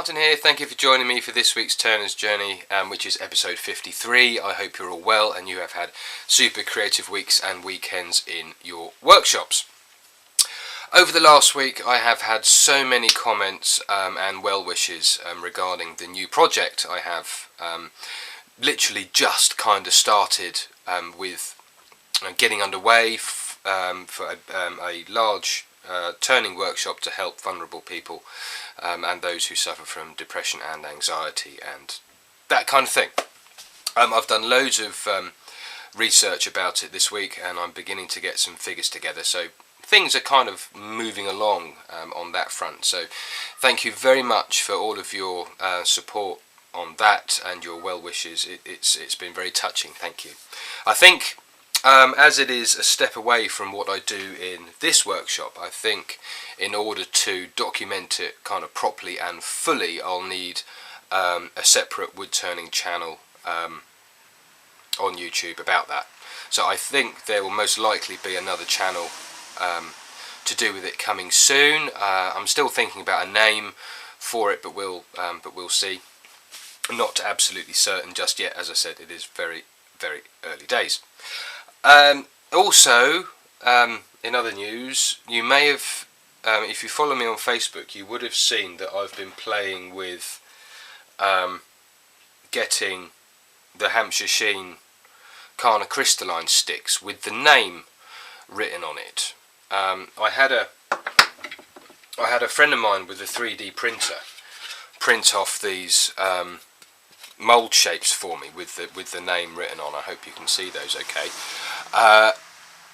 Martin here, thank you for joining me for this week's Turner's Journey, which is episode 53. I hope you're all well and you have had super creative weeks and weekends in your workshops. Over the last week I have had so many comments and well wishes regarding the new project I have literally just kind of started with getting underway for a large turning workshop to help vulnerable people and those who suffer from depression and anxiety and that kind of thing. I've done loads of research about it this week and I'm beginning to get some figures together, so things are kind of moving along on that front. So thank you very much for all of your support on that and your well wishes. It's been very touching, thank you. I think as it is a step away from what I do in this workshop, I think in order to document it kind of properly and fully, I'll need a separate wood turning channel on YouTube about that. So I think there will most likely be another channel to do with it coming soon. I'm still thinking about a name for it, but we'll see. I'm not absolutely certain just yet. As I said, it is very, very early days. Also, in other news, you may have, if you follow me on Facebook, you would have seen that I've been playing with getting the Hampshire Sheen Carna crystalline sticks with the name written on it. I had a friend of mine with a 3D printer print off these mould shapes for me with the name written on. I hope you can see those okay.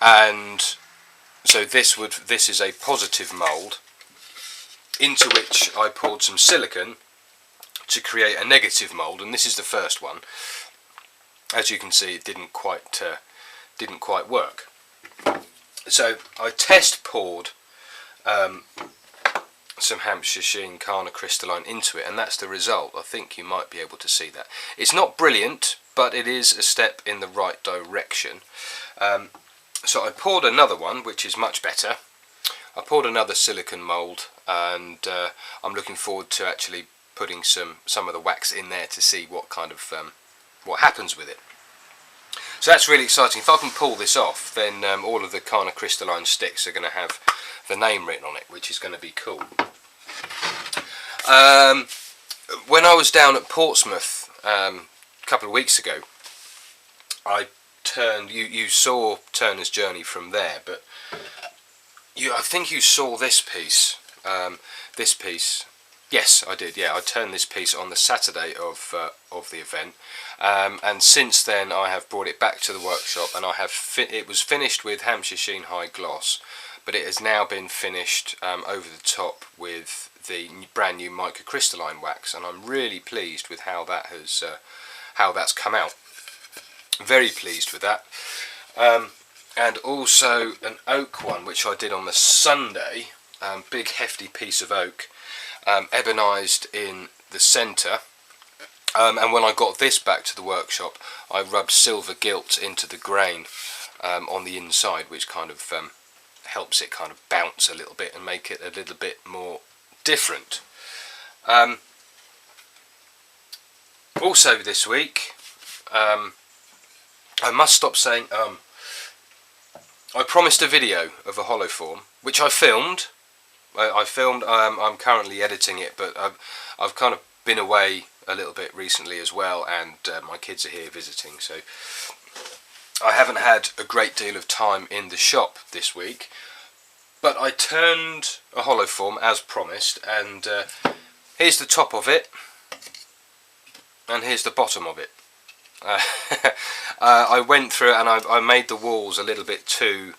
And so this is a positive mould into which I poured some silicone to create a negative mould, and this is the first one. As you can see, it didn't quite work. So I test poured some Hampshire Sheen Carna crystalline into it, and that's the result. I think you might be able to see that. It's not brilliant, but it is a step in the right direction. So I poured another one, which is much better. I poured another silicone mould, and I'm looking forward to actually putting some of the wax in there to see what kind of what happens with it. So that's really exciting. If I can pull this off, then all of the Carna crystalline sticks are going to have the name written on it, which is going to be cool. When I was down at Portsmouth a couple of weeks ago, I turned. You saw Turner's Journey from there, but I think you saw this piece. This piece. Yes, I did. Yeah, I turned this piece on the Saturday of the event, and since then I have brought it back to the workshop, and I have it was finished with Hampshire Sheen High Gloss, but it has now been finished over the top with the brand new microcrystalline wax, and I'm really pleased with how that has how that's come out. Very pleased with that. And also an oak one, which I did on the Sunday. Big hefty piece of oak. Ebonized in the centre, and when I got this back to the workshop I rubbed silver gilt into the grain on the inside, which kind of helps it kind of bounce a little bit and make it a little bit more different. Also this week, I must stop saying I promised a video of a hollow form, which I filmed. I'm currently editing it, but I've kind of been away a little bit recently as well, and my kids are here visiting, so I haven't had a great deal of time in the shop this week. But I turned a hollow form as promised, and here's the top of it, and here's the bottom of it. I went through it and I made the walls a little bit too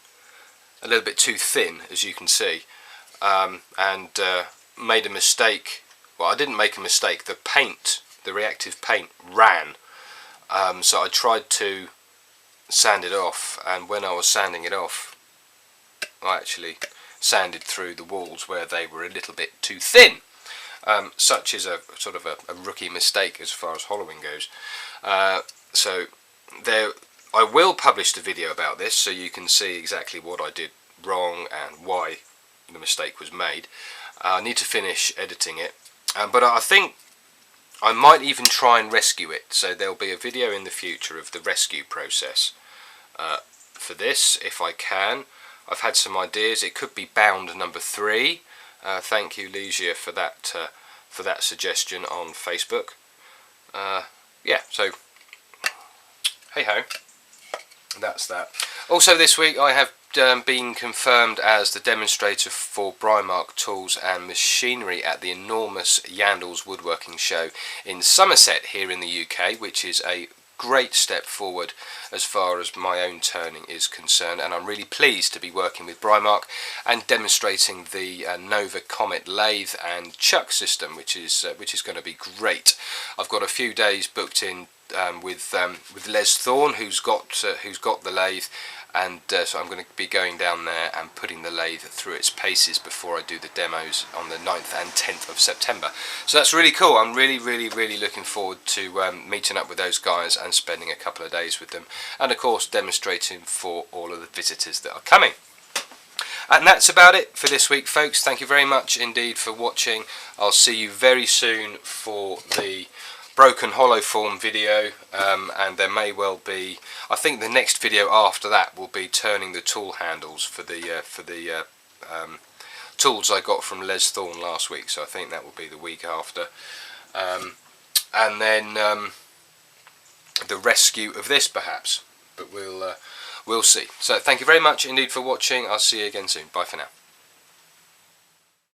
thin, as you can see. And made a mistake. Well, I didn't make a mistake. The paint, the reactive paint, ran. So I tried to sand it off, and when I was sanding it off, I actually sanded through the walls where they were a little bit too thin. Such is a sort of a rookie mistake as far as hollowing goes. So there, I will publish the video about this, so you can see exactly what I did wrong and why the mistake was made. I need to finish editing it, But I think I might even try and rescue it, so there'll be a video in the future of the rescue process for this, if I can. I've had some ideas. It could be bound number 3. Thank you, Legia, for that suggestion on Facebook. Yeah, so hey ho, that's that. Also this week I have been confirmed as the demonstrator for BriMarc Tools and Machinery at the enormous Yandles Woodworking show in Somerset here in the UK, which is a great step forward as far as my own turning is concerned, and I'm really pleased to be working with BriMarc and demonstrating the Nova Comet lathe and chuck system, which is going to be great. I've got a few days booked in with Les Thorne, who's got the lathe, and so I'm going to be going down there and putting the lathe through its paces before I do the demos on the 9th and 10th of September. So that's really cool. I'm really looking forward to meeting up with those guys and spending a couple of days with them, and of course demonstrating for all of the visitors that are coming. And that's about it for this week, folks. Thank you very much indeed for watching. I'll see you very soon for the broken hollow form video, and there may well be, I think the next video after that will be turning the tool handles for the tools I got from Les Thorne last week, so I think that will be the week after, and then the rescue of this perhaps, but we'll see. So thank you very much indeed for watching. I'll see you again soon. Bye for now.